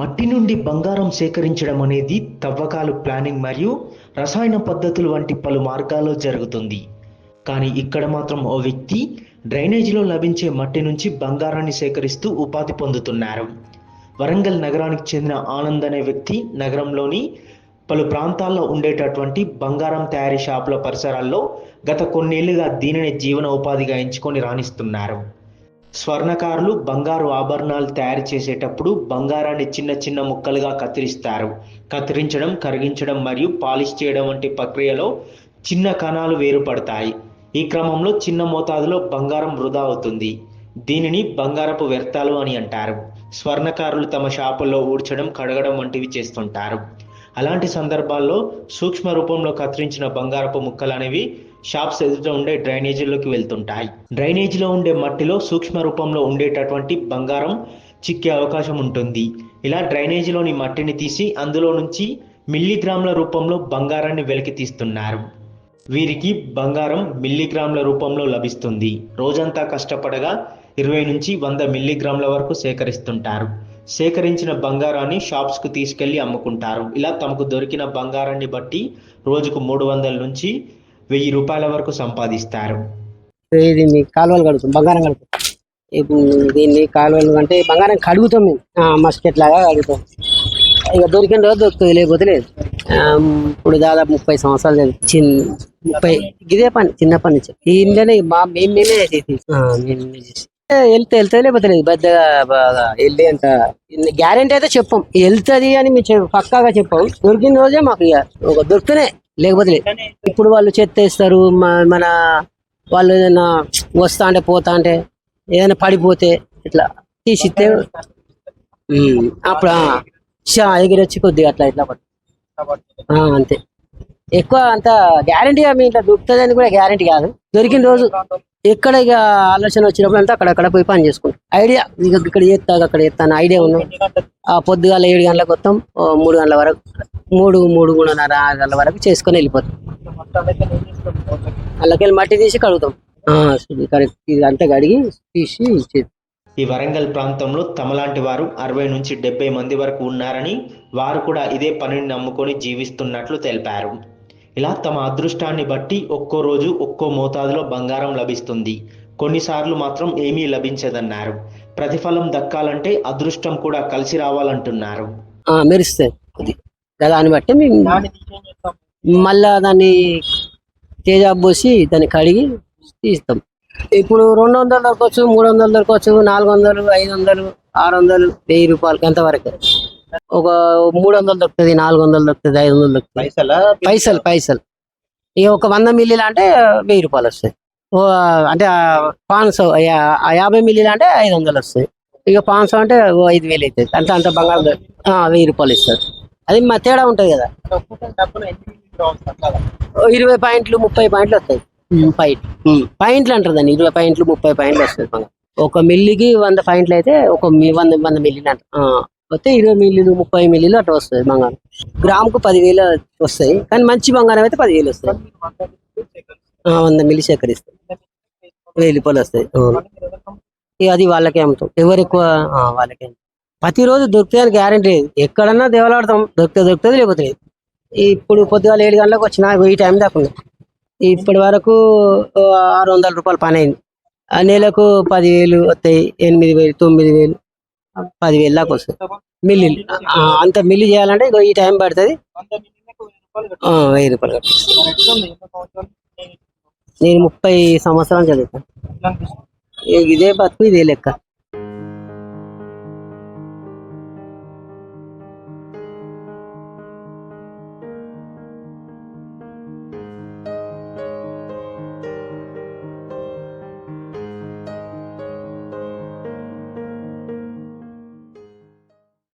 మట్టి నుండి బంగారం సేకరించడం అనేది తవ్వకాలు ప్లానింగ్ మరియు రసాయన పద్ధతులు వంటి పలు మార్గాల్లో జరుగుతుంది. కానీ ఇక్కడ మాత్రం ఓ వ్యక్తి డ్రైనేజీలో లభించే మట్టి నుంచి బంగారాన్ని సేకరిస్తూ ఉపాధి పొందుతున్నారు. వరంగల్ నగరానికి చెందిన ఆనంద్ అనే వ్యక్తి నగరంలోని పలు ప్రాంతాల్లో ఉండేటటువంటి బంగారం తయారీ షాపుల పరిసరాల్లో గత కొన్నేళ్లుగా దీనిని జీవన ఉపాధిగా ఎంచుకొని రాణిస్తున్నారు. స్వర్ణకారులు బంగారు ఆభరణాలు తయారు చేసేటప్పుడు బంగారాన్ని చిన్న చిన్న ముక్కలుగా కత్తిరిస్తారు. కత్తిరించడం, కరిగించడం మరియు పాలిష్ చేయడం వంటి ప్రక్రియలో చిన్న కణాలు వేరుపడతాయి. ఈ క్రమంలో చిన్న మోతాదులో బంగారం వృధా అవుతుంది. దీనిని బంగారపు వ్యర్థాలు అని అంటారు. స్వర్ణకారులు తమ షాపుల్లో ఊడ్చడం, కడగడం వంటివి చేస్తుంటారు. అలాంటి సందర్భాల్లో సూక్ష్మ రూపంలో కత్తిరించిన బంగారపు ముక్కలు అనేవి షాప్స్ ఎదుట ఉండే డ్రైనేజీలోకి వెళ్తుంటాయి. డ్రైనేజీలో ఉండే మట్టిలో సూక్ష్మ రూపంలో ఉండేటటువంటి బంగారం చిక్కే అవకాశం ఉంటుంది. ఇలా డ్రైనేజీలోని మట్టిని తీసి అందులో నుంచి మిల్లీగ్రాముల రూపంలో బంగారాన్ని వెలికి తీస్తున్నారు. వీరికి బంగారం మిల్లీగ్రాముల రూపంలో లభిస్తుంది. రోజంతా కష్టపడగా 20 నుంచి 100 మిల్లీగ్రాముల వరకు సేకరిస్తుంటారు. సేకరించిన బంగారాన్ని షాప్స్కు తీసుకెళ్లి అమ్ముకుంటారు. ఇలా తమకు దొరికిన బంగారాన్ని బట్టి రోజుకు 300 నుంచి 1000 రూపాయల వరకు సంపాదిస్తారు. దీన్ని కాలువలు కడుగుతాం, బంగారం కడుగుతాం. ఇప్పుడు దీన్ని కాలువలు అంటే బంగారం కడుగుతాం మేము, మస్కెట్ లాగా కడుగుతాం. ఇక దొరికిన రోజు దొరుకుతుంది, లేకపోతే లేదు. ఇప్పుడు దాదాపు 30 సంవత్సరాలు 30 ఇదే పని, చిన్న పని నుంచి ఈ ఇంట్లోనే మేమే వెళ్తే లేకపోతే లేదు. పెద్దగా బాగా వెళ్ళి అంత గ్యారెంటీ అయితే చెప్పాం, వెళ్తుంది అని మేము పక్కాగా చెప్పాం. దొరికిన రోజే మాకు ఇక ఒక దొరికితేనే, లేకపోతే లేదు. ఇప్పుడు వాళ్ళు చెత్త వేస్తారు, మన వాళ్ళు ఏదైనా వస్తా అంటే పోతా అంటే ఏదైనా పడిపోతే ఇట్లా తీసిస్తే అప్పుడు ఎగిరొచ్చి కొద్దిగా అట్లా ఇట్లా అంతే. ఎక్కువ అంత గ్యారంటీ మీ ఇట్లా దొరుకుతుంది అని కూడా గ్యారంటీ కాదు. దొరికిన రోజు ఎక్కడ ఇక ఆలోచన వచ్చినప్పుడు అంతా అక్కడ పోయి పని చేసుకుంటాం. ఐడియా ఇక ఇక్కడ చేస్తా అక్కడ చేస్తాను ఐడియా ఉన్నాం. పొద్దుగాల 7 గంటలకు వస్తాం, 3 గంటల వరకు 3-3:30 గంటల వరకు చేసుకొని వెళ్ళిపోతాం. అలాగే మట్టి తీసి కడుగుతాం. ఇది అంతా కడిగి తీసి ఇచ్చేది. ఈ వరంగల్ ప్రాంతంలో తమలాంటి వారు 60 నుంచి 70 మంది వరకు ఉన్నారని, వారు కూడా ఇదే పనిని నమ్ముకొని జీవిస్తున్నట్లు తెలిపారు. ఇలా తమ అదృష్టాన్ని బట్టి ఒక్కో రోజు ఒక్కో మోతాదులో బంగారం లభిస్తుంది. కొన్నిసార్లు మాత్రం ఏమీ లభించదన్నారు. ప్రతిఫలం దక్కాలంటే అదృష్టం కూడా కలిసి రావాలంటున్నారు. మెరుస్తుంది దాన్ని బట్టి మళ్ళా దాన్ని తేజాబ్ పోసి దాన్ని కడిగి తీస్తాం. ఇప్పుడు 200 దొరకవచ్చు, 300 దొరకవచ్చు, 400, 500, 600, 1000 రూపాయలు ఎంతవరకు. ఒక 300 దొరుకుతుంది, 400 దొరుకుతుంది, 500 దొరుకుతుంది. పైసలు ఇక ఒక 100 మిల్లీలు అంటే 1000 రూపాయలు వస్తాయి. అంటే 500, 50 మిల్లీలు అంటే 500 వస్తాయి. ఇక 500 అంటే 5000 అవుతుంది. అంత బంగారం 1000 రూపాయలు ఇస్తారు. అది మా తేడా ఉంటుంది కదా. 20 పాయింట్లు 30 పాయింట్లు వస్తాయి. పాయింట్లు అంటారు దాన్ని, 20 పాయింట్లు 30 పాయింట్లు వస్తుంది. ఒక మిల్లీకి 100 పాయింట్లు అయితే ఒక 100 మిల్లీలు అంటారు. వస్తే 20 మిల్లీలు 30 మిల్లీలు అట్లా వస్తుంది బంగారం. గ్రాముకు 10,000 వస్తాయి. కానీ మంచి బంగారం అయితే 10,000 వస్తాయి. 100 మిల్లీ సేకరిస్తాయి, 1000 రూపాయలు వస్తాయి. ఇక అది వాళ్ళకే అమ్ముతాం. ఎవరు ఎక్కువ వాళ్ళకే. ప్రతిరోజు దొరుకుతాయని గ్యారంటీ లేదు. ఎక్కడన్నా దేవలాడతాం, దొరుకుతుంది లేకపోతే లేదు. ఇప్పుడు పొద్దుగాల 7 గంటలకు వచ్చిన ఈ టైం దాకా ఉంది. ఇప్పటి వరకు 600 రూపాయలు పని అయింది. నెలకు 10,000 వస్తాయి, 8,000, 9,000, 10,000 దాకా వస్తాయి మిల్లీలు. అంత మిల్లి చేయాలంటే ఈ టైం పడుతుంది. 1000 రూపాయలు కట్టిస్తాను. నేను 30 సంవత్సరాలు చదువుతాను. ఇదే బతుకు, ఇదే లెక్క.